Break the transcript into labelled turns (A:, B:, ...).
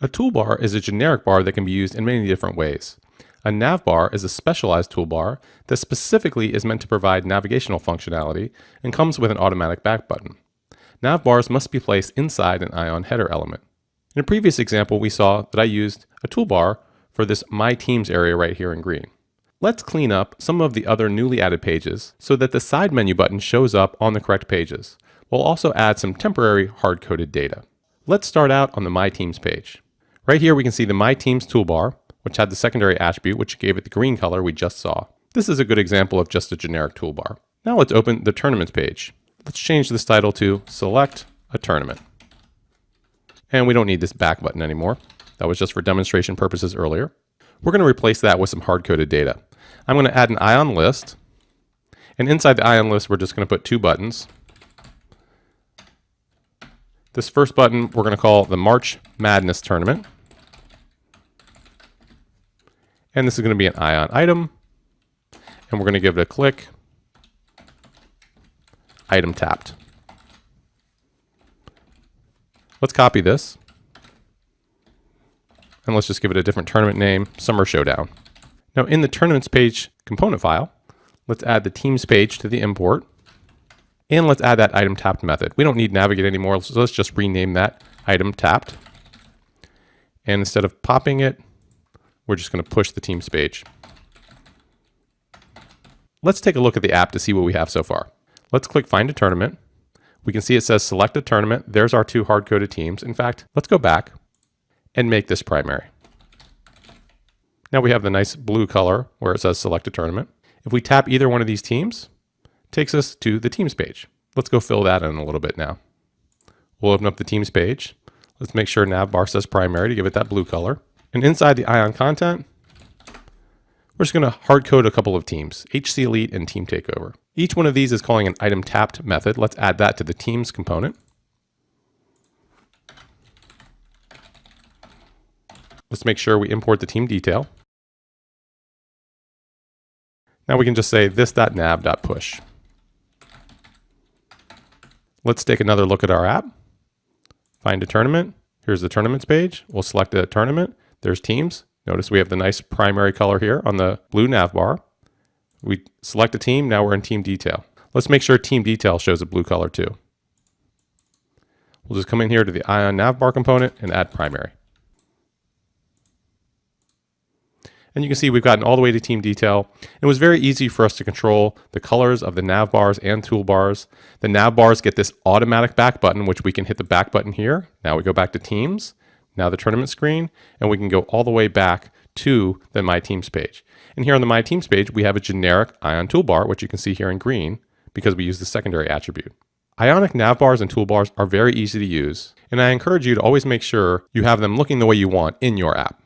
A: A toolbar is a generic bar that can be used in many different ways. A navbar is a specialized toolbar that specifically is meant to provide navigational functionality and comes with an automatic back button. Navbars must be placed inside an Ion header element. In a previous example, we saw that I used a toolbar for this My Teams area right here in green. Let's clean up some of the other newly added pages so that the side menu button shows up on the correct pages. We'll also add some temporary hard-coded data. Let's start out on the My Teams page. Right here we can see the My Teams toolbar, which had the secondary attribute which gave it the green color we just saw. This is a good example of just a generic toolbar. Now let's open the Tournaments page. Let's change this title to Select a Tournament. And we don't need this back button anymore. That was just for demonstration purposes earlier. We're going to replace that with some hard-coded data. I'm going to add an Ion list. And inside the Ion list, we're just going to put two buttons. This first button we're going to call the March Madness Tournament. And this is going to be an Ion item. And we're going to give it a click. Item tapped. Let's copy this. And let's just give it a different tournament name, Summer Showdown. Now in the Tournaments page component file, let's add the Teams page to the import. And let's add that item tapped method. We don't need navigate anymore, so let's just rename that item tapped. And instead of popping it, we're just going to push the Teams page. Let's take a look at the app to see what we have so far. Let's click Find a Tournament. We can see it says Select a Tournament. There's our two hard-coded teams. In fact, let's go back and make this primary. Now we have the nice blue color where it says Select a Tournament. If we tap either one of these teams, takes us to the Teams page. Let's go fill that in a little bit now. We'll open up the Teams page. Let's make sure navbar says primary to give it that blue color. And inside the Ion content, we're just going to hard code a couple of teams, HC Elite and Team Takeover. Each one of these is calling an item tapped method. Let's add that to the Teams component. Let's make sure we import the team detail. Now we can just say this.nav.push. Let's take another look at our app. Find a tournament. Here's the tournaments page. We'll select a tournament. There's teams. Notice we have the nice primary color here on the blue navbar. We select a team. Now we're in team detail. Let's make sure team detail shows a blue color too. We'll just come in here to the Ion navbar component and add primary. And you can see we've gotten all the way to team detail. It was very easy for us to control the colors of the navbars and toolbars. The navbars get this automatic back button, which we can hit the back button here. Now we go back to teams, now the tournament screen, and we can go all the way back to the My Teams page. And here on the My Teams page, we have a generic Ion toolbar, which you can see here in green because we use the secondary attribute. Ionic navbars and toolbars are very easy to use, and I encourage you to always make sure you have them looking the way you want in your app.